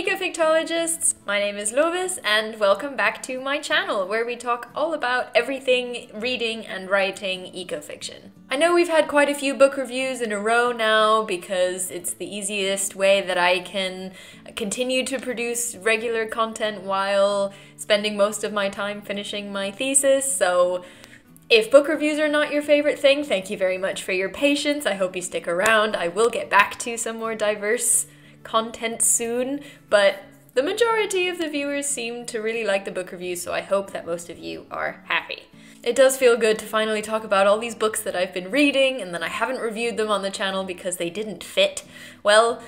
Hey Ecofictologists! My name is Lovis and welcome back to my channel where we talk all about everything reading and writing ecofiction. I know we've had quite a few book reviews in a row now because it's the easiest way that I can continue to produce regular content while spending most of my time finishing my thesis, so if book reviews are not your favorite thing, thank you very much for your patience. I hope you stick around. I will get back to some more diverse content soon, but the majority of the viewers seem to really like the book reviews, so I hope that most of you are happy. It does feel good to finally talk about all these books that I've been reading and then I haven't reviewed them on the channel because they didn't fit. Well,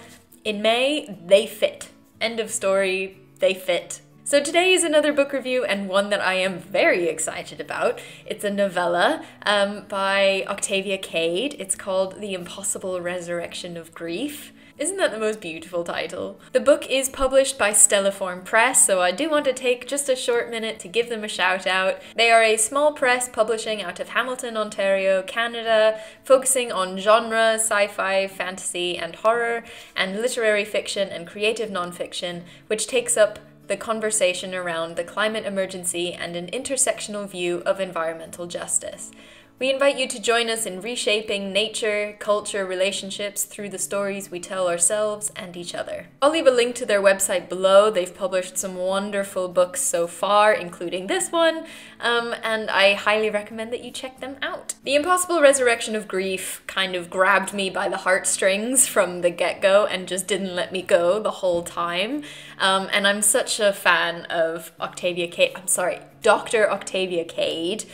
in May, they fit. End of story, they fit. So today is another book review and one that I am very excited about. It's a novella by Octavia Cade. It's called The Impossible Resurrection of Grief. Isn't that the most beautiful title? The book is published by Stelliform Press, so I do want to take just a short minute to give them a shout out. They are a small press publishing out of Hamilton, Ontario, Canada, focusing on genre, sci-fi, fantasy and horror, and literary fiction and creative non-fiction, which takes up the conversation around the climate emergency and an intersectional view of environmental justice. We invite you to join us in reshaping nature, culture, relationships through the stories we tell ourselves and each other. I'll leave a link to their website below. They've published some wonderful books so far, including this one, and I highly recommend that you check them out. The Impossible Resurrection of Grief kind of grabbed me by the heartstrings from the get-go and just didn't let me go the whole time. And I'm such a fan of Dr. Octavia Cade.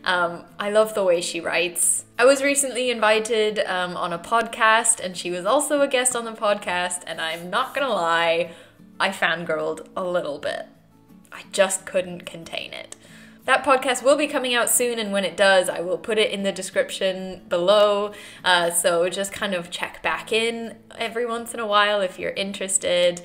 I love the way she writes. I was recently invited on a podcast and she was also a guest on the podcast, and I'm not gonna lie, I fangirled a little bit. I just couldn't contain it. That podcast will be coming out soon, and when it does, I will put it in the description below, so just kind of check back in every once in a while if you're interested.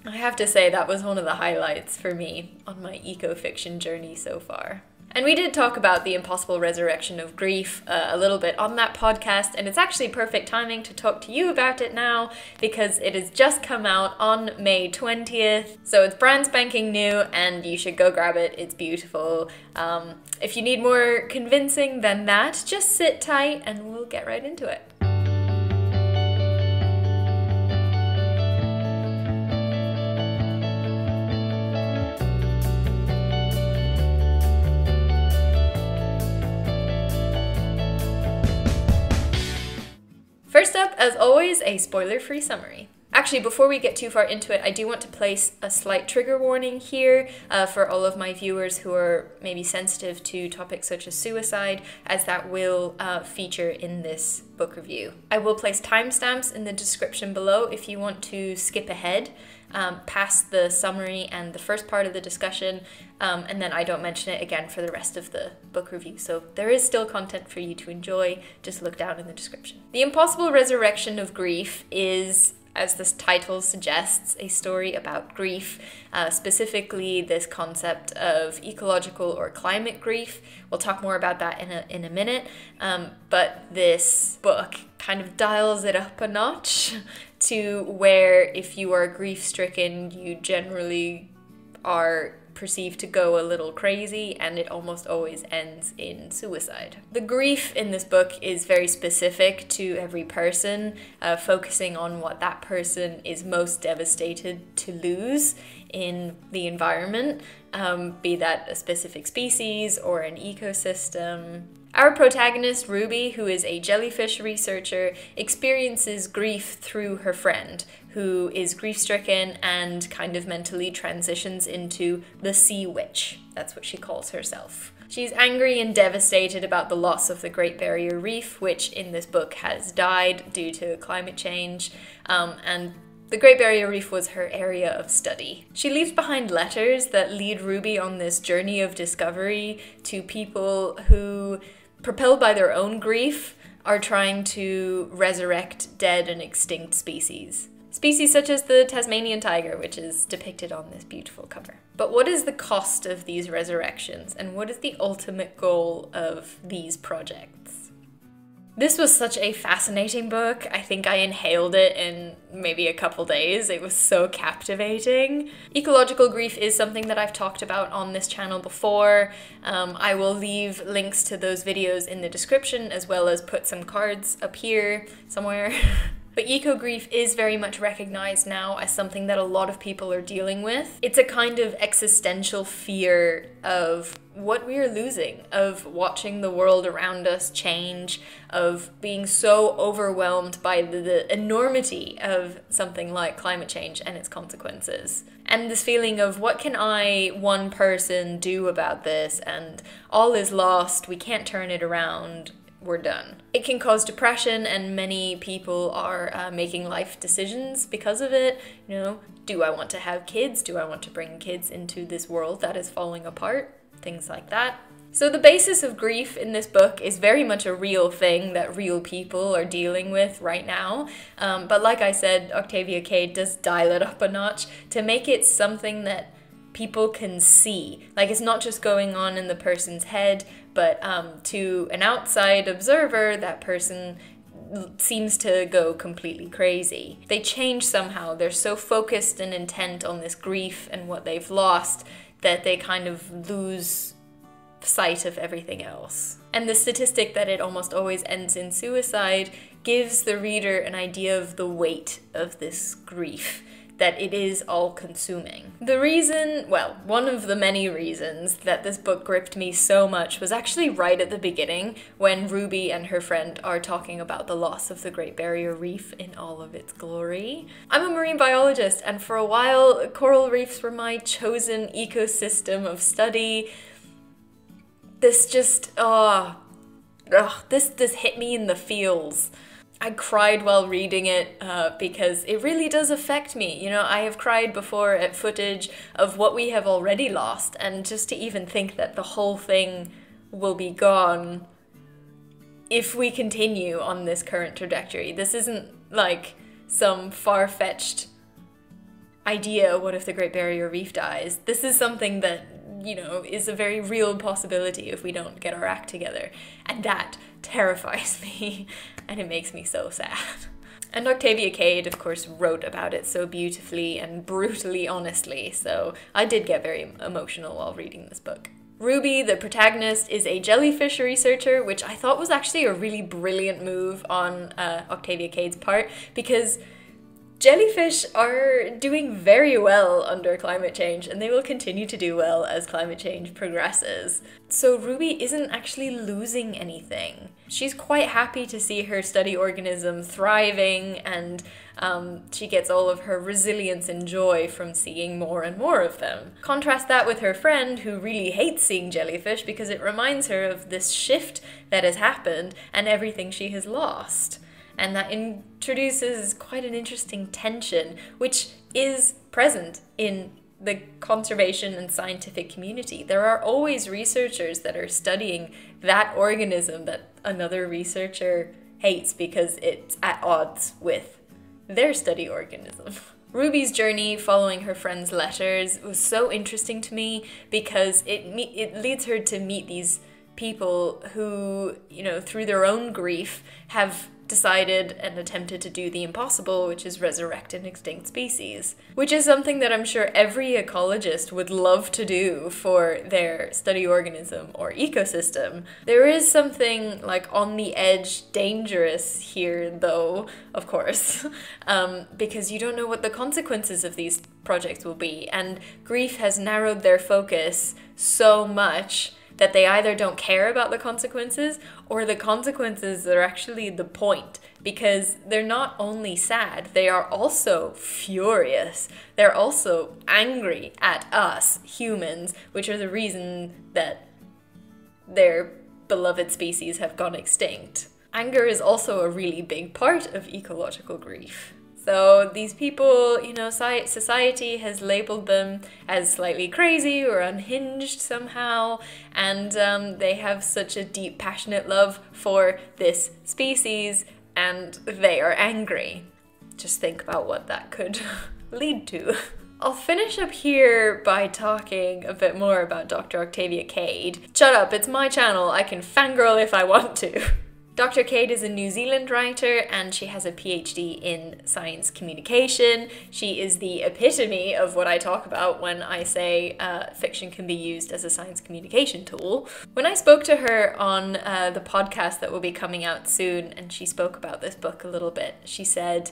I have to say that was one of the highlights for me on my ecofiction journey so far. And we did talk about The Impossible Resurrection of Grief a little bit on that podcast, and it's actually perfect timing to talk to you about it now because it has just come out on May 20th. So it's brand spanking new and you should go grab it. It's beautiful. If you need more convincing than that, just sit tight and we'll get right into it. First up, as always, a spoiler-free summary. Actually, before we get too far into it, I do want to place a slight trigger warning here for all of my viewers who are maybe sensitive to topics such as suicide, as that will feature in this book review. I will place timestamps in the description below if you want to skip ahead past the summary and the first part of the discussion, and then I don't mention it again for the rest of the book review. So there is still content for you to enjoy, just look down in the description. The Impossible Resurrection of Grief is, as this title suggests, a story about grief, specifically this concept of ecological or climate grief. We'll talk more about that in a minute, but this book kind of dials it up a notch to where if you are grief-stricken, you generally are perceived to go a little crazy, and it almost always ends in suicide. The grief in this book is very specific to every person, focusing on what that person is most devastated to lose in the environment, be that a specific species or an ecosystem. Our protagonist, Ruby, who is a jellyfish researcher, experiences grief through her friend, who is grief-stricken and kind of mentally transitions into the sea witch. That's what she calls herself. She's angry and devastated about the loss of the Great Barrier Reef, which in this book has died due to climate change, and the Great Barrier Reef was her area of study. She leaves behind letters that lead Ruby on this journey of discovery to people who, propelled by their own grief, are trying to resurrect dead and extinct species. Species such as the Tasmanian tiger, which is depicted on this beautiful cover. But what is the cost of these resurrections, and what is the ultimate goal of these projects? This was such a fascinating book. I think I inhaled it in maybe a couple days. It was so captivating. Ecological grief is something that I've talked about on this channel before. I will leave links to those videos in the description, as well as put some cards up here somewhere. But eco-grief is very much recognized now as something that a lot of people are dealing with. It's a kind of existential fear of what we are losing, of watching the world around us change, of being so overwhelmed by the enormity of something like climate change and its consequences. And this feeling of, what can I, one person, do about this? And all is lost, we can't turn it around. We're done. It can cause depression, and many people are making life decisions because of it. You know, do I want to have kids? Do I want to bring kids into this world that is falling apart? Things like that. So the basis of grief in this book is very much a real thing that real people are dealing with right now. But like I said, Octavia Cade does dial it up a notch to make it something that people can see. Like, it's not just going on in the person's head, but to an outside observer, that person seems to go completely crazy. They change somehow. They're so focused and intent on this grief and what they've lost that they kind of lose sight of everything else. And the statistic that it almost always ends in suicide gives the reader an idea of the weight of this grief, that it is all-consuming. The reason, well, one of the many reasons that this book gripped me so much was actually right at the beginning, when Ruby and her friend are talking about the loss of the Great Barrier Reef in all of its glory. I'm a marine biologist, and for a while, coral reefs were my chosen ecosystem of study. This just, this hit me in the feels. I cried while reading it because it really does affect me. You know, I have cried before at footage of what we have already lost, and just to even think that the whole thing will be gone if we continue on this current trajectory. This isn't like some far-fetched idea, what if the Great Barrier Reef dies? This is something that, you know, is a very real possibility if we don't get our act together. And that terrifies me, and it makes me so sad. And Octavia Cade, of course, wrote about it so beautifully and brutally honestly, so I did get very emotional while reading this book. Ruby, the protagonist, is a jellyfish researcher, which I thought was actually a really brilliant move on Octavia Cade's part, because jellyfish are doing very well under climate change, and they will continue to do well as climate change progresses. So Ruby isn't actually losing anything. She's quite happy to see her study organism thriving, and she gets all of her resilience and joy from seeing more and more of them. Contrast that with her friend, who really hates seeing jellyfish because it reminds her of this shift that has happened and everything she has lost. And that introduces quite an interesting tension, which is present in the conservation and scientific community. There are always researchers that are studying that organism that another researcher hates because it's at odds with their study organism. Ruby's journey following her friend's letters was so interesting to me because it leads her to meet these people who, you know, through their own grief have decided and attempted to do the impossible, which is resurrect an extinct species, which is something that I'm sure every ecologist would love to do for their study organism or ecosystem. There is something like on the edge dangerous here though, of course, because you don't know what the consequences of these projects will be, and grief has narrowed their focus so much that they either don't care about the consequences, or the consequences are actually the point, because they're not only sad, they are also furious. They're also angry at us, humans, which are the reason that their beloved species have gone extinct. Anger is also a really big part of ecological grief. So these people, you know, society has labeled them as slightly crazy or unhinged somehow, and they have such a deep, passionate love for this species, and they are angry. Just think about what that could lead to. I'll finish up here by talking a bit more about Dr. Octavia Cade. Shut up, it's my channel, I can fangirl if I want to. Dr. Cade is a New Zealand writer and she has a PhD in science communication. She is the epitome of what I talk about when I say fiction can be used as a science communication tool. When I spoke to her on the podcast that will be coming out soon, and she spoke about this book a little bit, she said,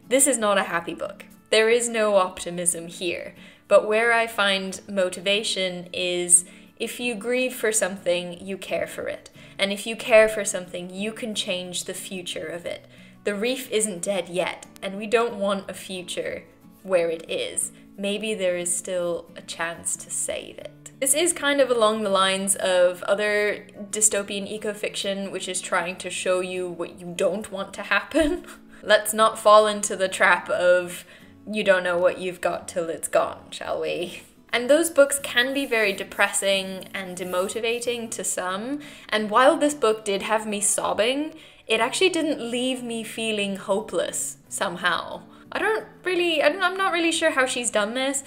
"This is not a happy book. There is no optimism here. But where I find motivation is if you grieve for something, you care for it. And if you care for something, you can change the future of it. The reef isn't dead yet, and we don't want a future where it is. Maybe there is still a chance to save it." This is kind of along the lines of other dystopian ecofiction, which is trying to show you what you don't want to happen. Let's not fall into the trap of you don't know what you've got till it's gone, shall we? And those books can be very depressing and demotivating to some, and while this book did have me sobbing, it actually didn't leave me feeling hopeless somehow. I'm not really sure how she's done this.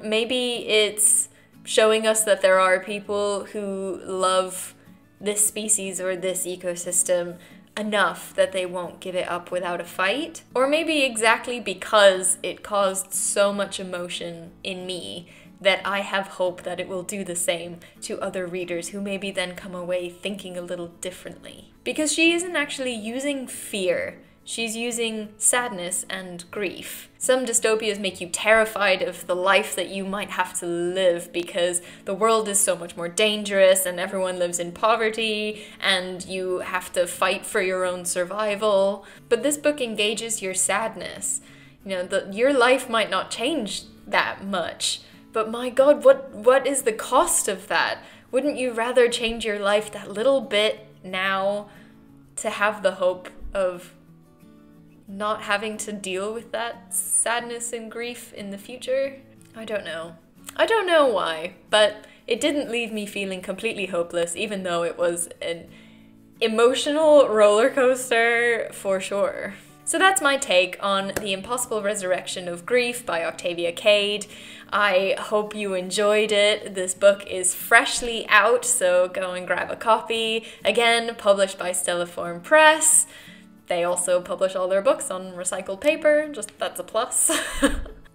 Maybe it's showing us that there are people who love this species or this ecosystem enough that they won't give it up without a fight. Or maybe exactly because it caused so much emotion in me that I have hope that it will do the same to other readers who maybe then come away thinking a little differently. Because she isn't actually using fear, she's using sadness and grief. Some dystopias make you terrified of the life that you might have to live because the world is so much more dangerous and everyone lives in poverty and you have to fight for your own survival. But this book engages your sadness. You know, your life might not change that much, but my God, what is the cost of that? Wouldn't you rather change your life that little bit now to have the hope of not having to deal with that sadness and grief in the future? I don't know. I don't know why, but it didn't leave me feeling completely hopeless, even though it was an emotional roller coaster for sure. So that's my take on The Impossible Resurrection of Grief by Octavia Cade. I hope you enjoyed it. This book is freshly out, so go and grab a copy. Again, published by Stelliform Press. They also publish all their books on recycled paper, just that's a plus.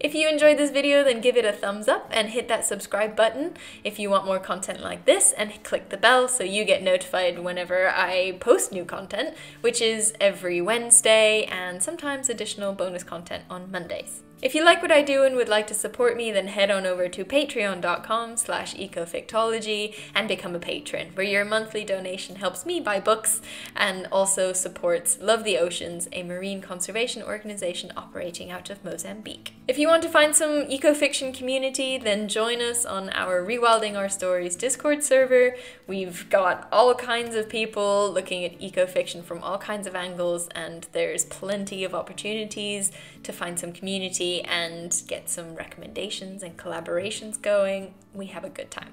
If you enjoyed this video, then give it a thumbs up and hit that subscribe button if you want more content like this, and click the bell so you get notified whenever I post new content, which is every Wednesday and sometimes additional bonus content on Mondays. If you like what I do and would like to support me, then head on over to patreon.com/ecofictology and become a patron, where your monthly donation helps me buy books and also supports Love the Oceans, a marine conservation organization operating out of Mozambique. If you want to find some ecofiction community, then join us on our Rewilding Our Stories Discord server. We've got all kinds of people looking at ecofiction from all kinds of angles, and there's plenty of opportunities to find some community and get some recommendations and collaborations going. We have a good time.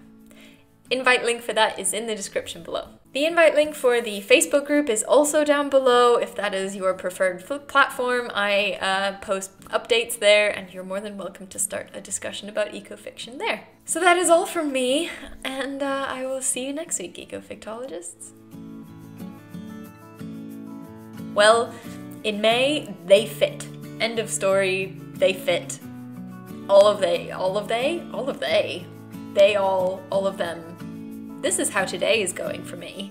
Invite link for that is in the description below. The invite link for the Facebook group is also down below if that is your preferred platform. I post updates there, and you're more than welcome to start a discussion about ecofiction there. So that is all from me, and I will see you next week, Ecofictologists. Well, in May, they fit. End of story, they fit. All of them. This is how today is going for me.